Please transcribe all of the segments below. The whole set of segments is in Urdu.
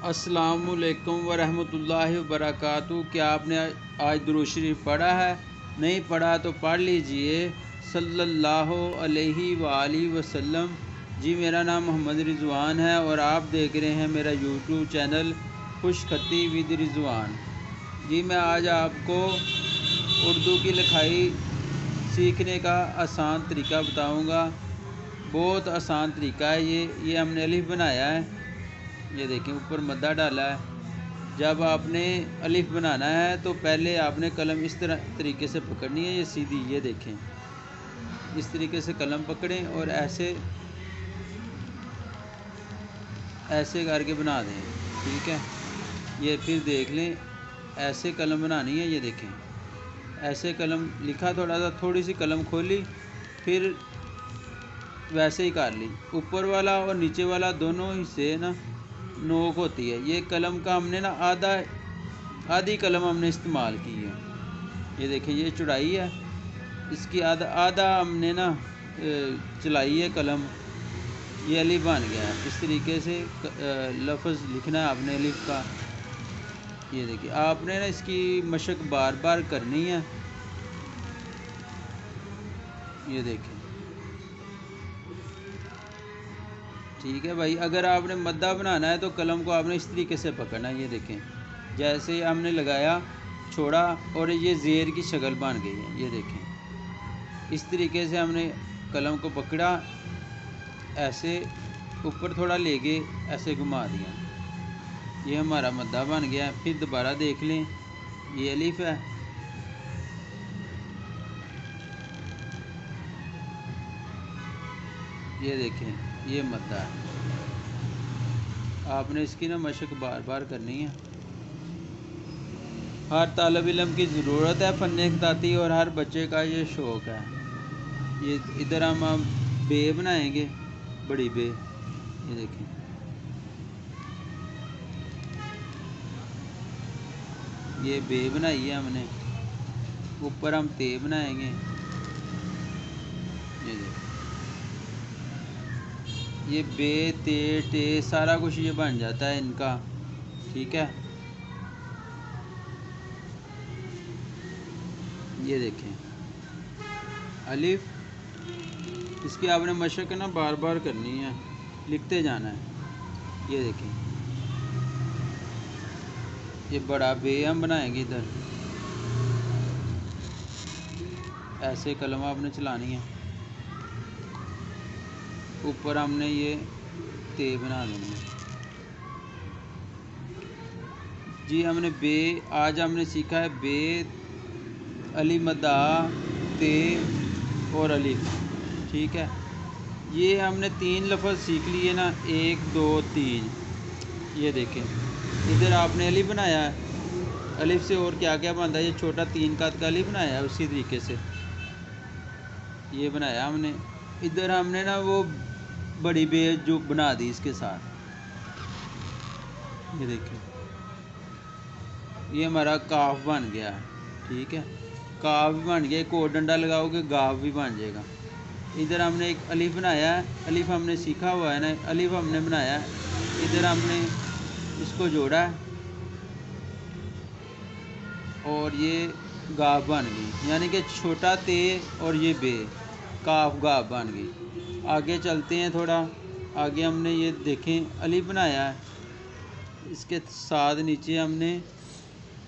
السلام علیکم ورحمۃ اللہ وبرکاتہ۔ کیا آپ نے آج درود شریف پڑھا ہے؟ نہیں پڑھا تو پڑھ لیجئے صلی اللہ علیہ وآلہ وسلم۔ جی میرا نام محمد رضوان ہے اور آپ دیکھ رہے ہیں میرا یوٹیوب چینل خوش خطی ود رضوان۔ جی میں آج آپ کو اردو کی لکھائی سیکھنے کا آسان طریقہ بتاؤں گا۔ بہت آسان طریقہ ہے یہ ہم نے الف بنایا ہے، یہ دیکھیں اوپر مدہ ڈالا ہے۔ جب آپ نے الف بنانا ہے تو پہلے آپ نے قلم اس طریقے سے پکڑنی ہے، یہ سیدھی، یہ دیکھیں اس طریقے سے قلم پکڑیں اور ایسے کر کے بنا دیں، ٹھیک ہے۔ یہ پھر دیکھ لیں ایسے قلم بنانی ہے، یہ دیکھیں ایسے قلم لکھا، تھوڑی سی قلم کھولی، پھر ویسے ہی کر لی۔ اوپر والا اور نیچے والا دونوں حصے نا نوک ہوتی ہے۔ یہ قلم کا ہم نے نا آدھی قلم ہم نے استعمال کی ہے، یہ دیکھیں یہ چڑائی ہے، اس کی آدھا ہم نے نا چلائی ہے قلم، یہ الف بن گیا ہے۔ اس طریقے سے لفظ لکھنا ہے آپ نے الف کا، یہ دیکھیں آپ نے نا اس کی مشق بار بار کرنی ہے، یہ دیکھیں ٹھیک ہے بھائی۔ اگر آپ نے مدہ بنانا ہے تو قلم کو آپ نے اس طریقے سے پکڑنا ہے، یہ دیکھیں جیسے ہم نے لگایا چھوڑا اور یہ زیر کی شکل بن گئی ہے، یہ دیکھیں اس طریقے سے ہم نے قلم کو پکڑا، ایسے اوپر تھوڑا لے کے ایسے گھما دیا، یہ ہمارا مدہ بن گیا۔ پھر دوبارہ دیکھ لیں یہ الف ہے، یہ دیکھیں یہ مدہ ہے۔ آپ نے اس کی نا مشق بار بار کرنی ہے۔ ہر طالب علم کی ضرورت ہے فن خطاطی اور ہر بچے کا یہ شوق ہے۔ یہ ادھر ہم بے بنائیں گے، بڑی بے، یہ دیکھیں یہ بے بنائی ہے ہم نے، اوپر ہم تے بنائیں گے، یہ دیکھیں یہ بے تے ٹے سارا کچھ یہ بن جاتا ہے ان کا، ٹھیک ہے۔ یہ دیکھیں الف، اس کی آپ نے مشق نا بار بار کرنی ہے، لکھتے جانا ہے، یہ دیکھیں یہ بڑا بے ہم بنائیں گے، ادھر ایسے قلم آپ نے چلانی ہے، اوپر ہم نے یہ تے بنا دینی ہے۔ جی ہم نے بے، آج ہم نے سیکھا ہے بے، علی مدہ، تے اور الف، ٹھیک ہے۔ یہ ہم نے 3 لفظ سیکھ لیے نا، 1 2 3، یہ دیکھیں ادھر آپ نے الف بنایا ہے، الف سے اور کیا کیا بنتا ہے، یہ چھوٹا 3 قد کا الف بنایا ہے، اسی طریقے سے یہ بنایا ہم نے۔ ادھر ہم نے نا وہ بڑی بے جو بنا دی اس کے ساتھ، یہ دیکھیں یہ ہمارا کاف بن گیا ہے، ٹھیک ہے، کاف بھی بن گیا، ایک اور ڈنڈا لگاؤ گے گاف بھی بن جائے گا۔ ادھر ہم نے ایک الف بنایا ہے، الف ہم نے سیکھا ہوا ہے نا، الف ہم نے بنایا ہے، ادھر ہم نے اس کو جوڑا ہے اور یہ گاف بن گئی، یعنی کہ چھوٹا تے اور یہ بے، کاف گاف بن گئی۔ آگے چلتے ہیں تھوڑا آگے، ہم نے یہ دیکھیں الف بنایا ہے، اس کے ساتھ نیچے ہم نے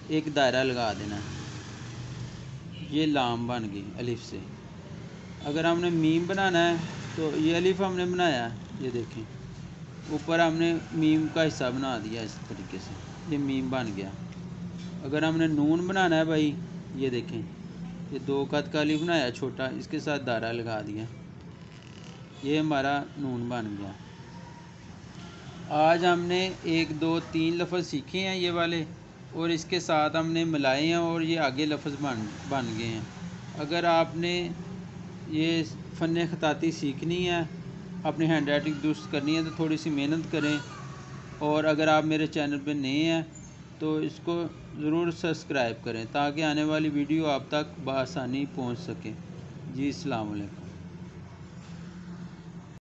ایک دائرہ لگا دینا ہے، یہ لام بن گئی الف سے۔ اگر ہم نے میم بنانا ہے تو یہ الف ہم نے بنایا ہے، یہ دیکھیں اوپر ہم نے میم کا حصہ بنا دیا اس طریقے سے، یہ میم بن گیا۔ اگر ہم نے نون بنانا ہے بھائی، یہ دیکھیں یہ 2 قد کا الف بنایا چھوٹا، اس کے ساتھ دائرہ لگا دیا، یہ ہمارا نون بن گیا۔ آج ہم نے 1 2 3 لفظ سیکھے ہیں یہ والے، اور اس کے ساتھ ہم نے ملائے ہیں اور یہ آگے لفظ بن گئے ہیں۔ اگر آپ نے یہ فن خطاطی سیکھنی ہے، اپنی ہینڈ رائٹنگ درست کرنی ہے تو تھوڑی سی محنت کریں، اور اگر آپ میرے چینل پہ نئے ہیں تو اس کو ضرور سبسکرائب کریں تاکہ آنے والی ویڈیو آپ تک بآسانی پہنچ سکے۔ جی السلام علیکم۔